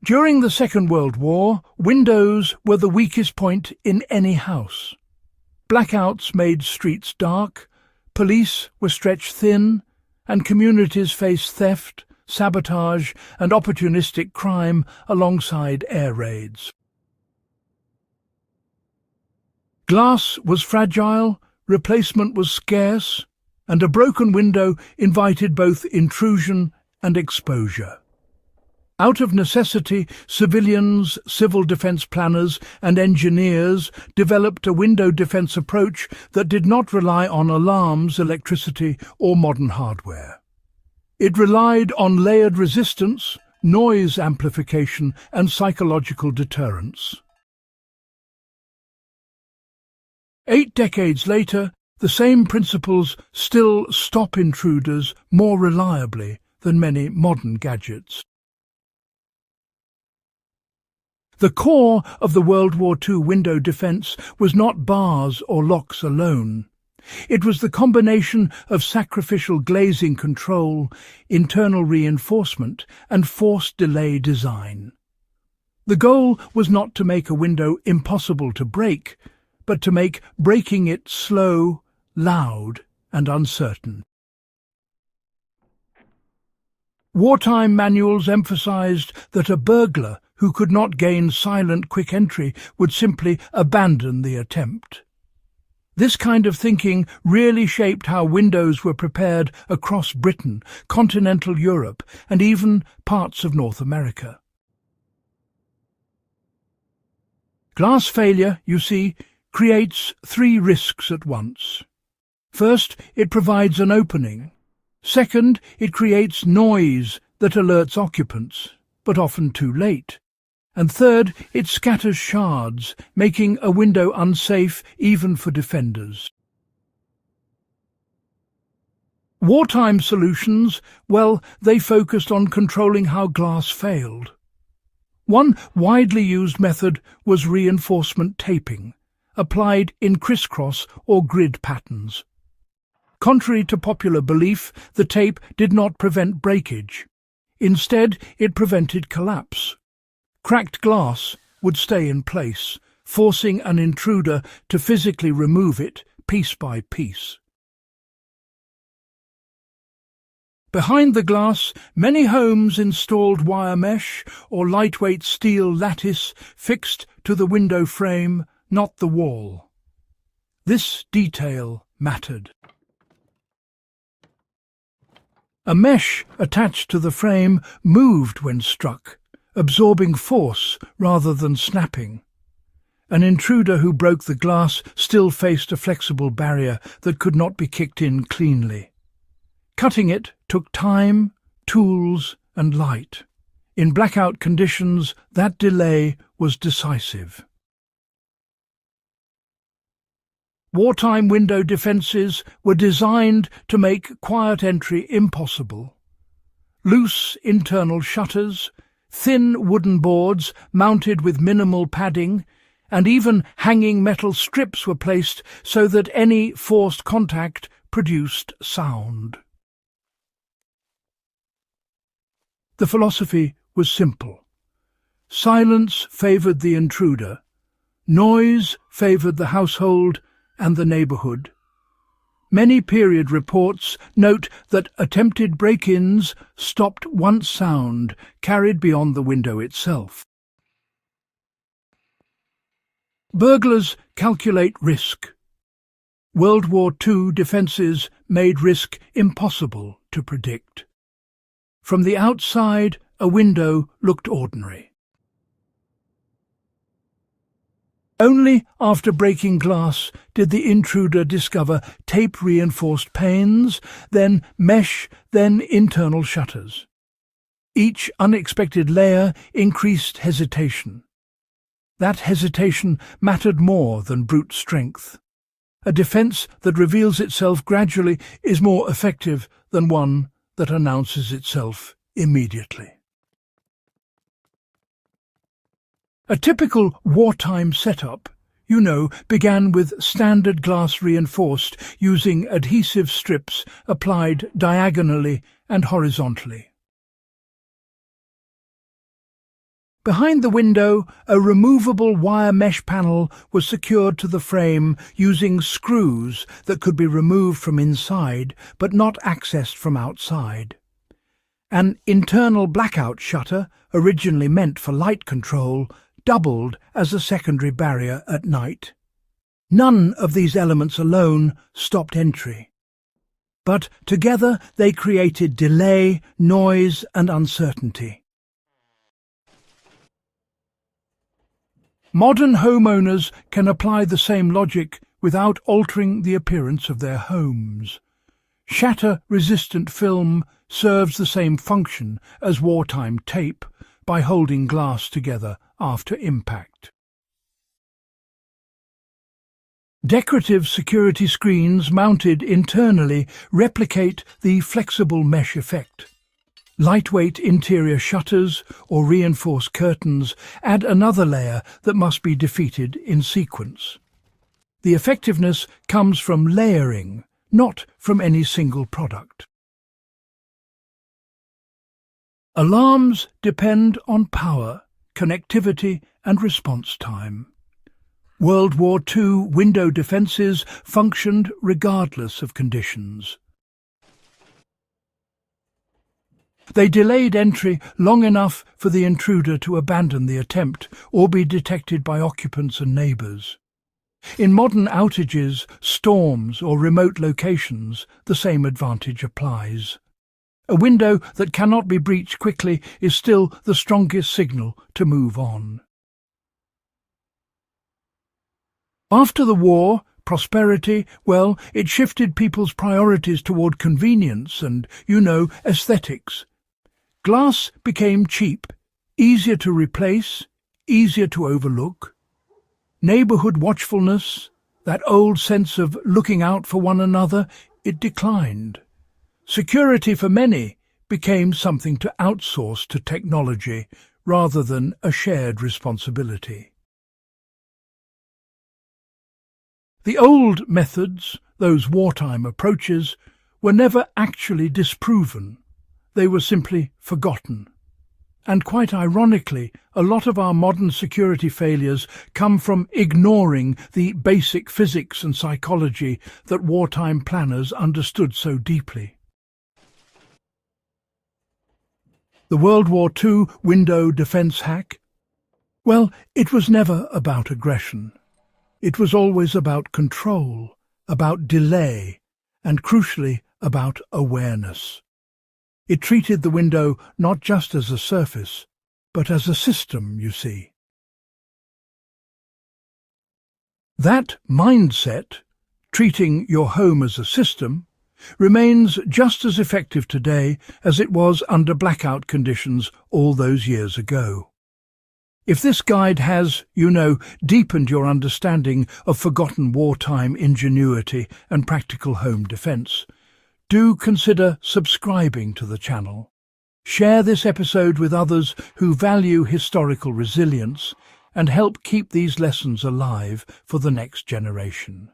During the Second World War, windows were the weakest point in any house. Blackouts made streets dark, police were stretched thin, and communities faced theft, sabotage and opportunistic crime alongside air raids. Glass was fragile, replacement was scarce, and a broken window invited both intrusion and exposure. Out of necessity, civilians, civil defence planners and engineers developed a window defence approach that did not rely on alarms, electricity or modern hardware. It relied on layered resistance, noise amplification and psychological deterrence. 8 decades later, the same principles still stop intruders more reliably than many modern gadgets. The core of the World War II window defence was not bars or locks alone. It was the combination of sacrificial glazing control, internal reinforcement and forced delay design. The goal was not to make a window impossible to break, but to make breaking it slow, loud and uncertain. Wartime manuals emphasized that a burglar who could not gain silent quick entry would simply abandon the attempt. This kind of thinking really shaped how windows were prepared across Britain, continental Europe and even parts of North America. Glass failure, you see, creates 3 risks at once. First, it provides an opening. Second, it creates noise that alerts occupants, but often too late. And third, it scatters shards, making a window unsafe even for defenders. Wartime solutions, well, they focused on controlling how glass failed. One widely used method was reinforcement taping, applied in crisscross or grid patterns. Contrary to popular belief, the tape did not prevent breakage. Instead, it prevented collapse. Cracked glass would stay in place, forcing an intruder to physically remove it piece by piece. Behind the glass, many homes installed wire mesh or lightweight steel lattice fixed to the window frame, not the wall. This detail mattered. A mesh attached to the frame moved when struck, absorbing force rather than snapping. An intruder who broke the glass still faced a flexible barrier that could not be kicked in cleanly. Cutting it took time, tools and light. In blackout conditions, that delay was decisive. Wartime window defences were designed to make quiet entry impossible. Loose internal shutters, thin wooden boards mounted with minimal padding, and even hanging metal strips were placed so that any forced contact produced sound. The philosophy was simple. Silence favoured the intruder, noise favoured the household and the neighbourhood. Many period reports note that attempted break-ins stopped once sound carried beyond the window itself. Burglars calculate risk. World War II defences made risk impossible to predict. From the outside, a window looked ordinary. Only after breaking glass did the intruder discover tape-reinforced panes, then mesh, then internal shutters. Each unexpected layer increased hesitation. That hesitation mattered more than brute strength. A defence that reveals itself gradually is more effective than one that announces itself immediately. A typical wartime setup, began with standard glass reinforced using adhesive strips applied diagonally and horizontally. Behind the window, a removable wire mesh panel was secured to the frame using screws that could be removed from inside but not accessed from outside. An internal blackout shutter, originally meant for light control, doubled as a secondary barrier at night. None of these elements alone stopped entry, but together they created delay, noise, and uncertainty. Modern homeowners can apply the same logic without altering the appearance of their homes. Shatter-resistant film serves the same function as wartime tape by holding glass together after impact. Decorative security screens mounted internally replicate the flexible mesh effect. Lightweight interior shutters or reinforced curtains add another layer that must be defeated in sequence. The effectiveness comes from layering, not from any single product. Alarms depend on power, connectivity, and response time. World War II window defences functioned regardless of conditions. They delayed entry long enough for the intruder to abandon the attempt or be detected by occupants and neighbours. In modern outages, storms or remote locations, the same advantage applies. A window that cannot be breached quickly is still the strongest signal to move on. After the war, prosperity, well, it shifted people's priorities toward convenience and, aesthetics. Glass became cheap, easier to replace, easier to overlook. Neighbourhood watchfulness, that old sense of looking out for one another, it declined. Security for many became something to outsource to technology rather than a shared responsibility. The old methods, those wartime approaches, were never actually disproven. They were simply forgotten. And quite ironically, a lot of our modern security failures come from ignoring the basic physics and psychology that wartime planners understood so deeply. The World War II window defense hack? Well, it was never about aggression. It was always about control, about delay, and crucially about awareness. It treated the window not just as a surface, but as a system, you see. That mindset, treating your home as a system, remains just as effective today as it was under blackout conditions all those years ago. If this guide has, deepened your understanding of forgotten wartime ingenuity and practical home defense, do consider subscribing to the channel. Share this episode with others who value historical resilience and help keep these lessons alive for the next generation.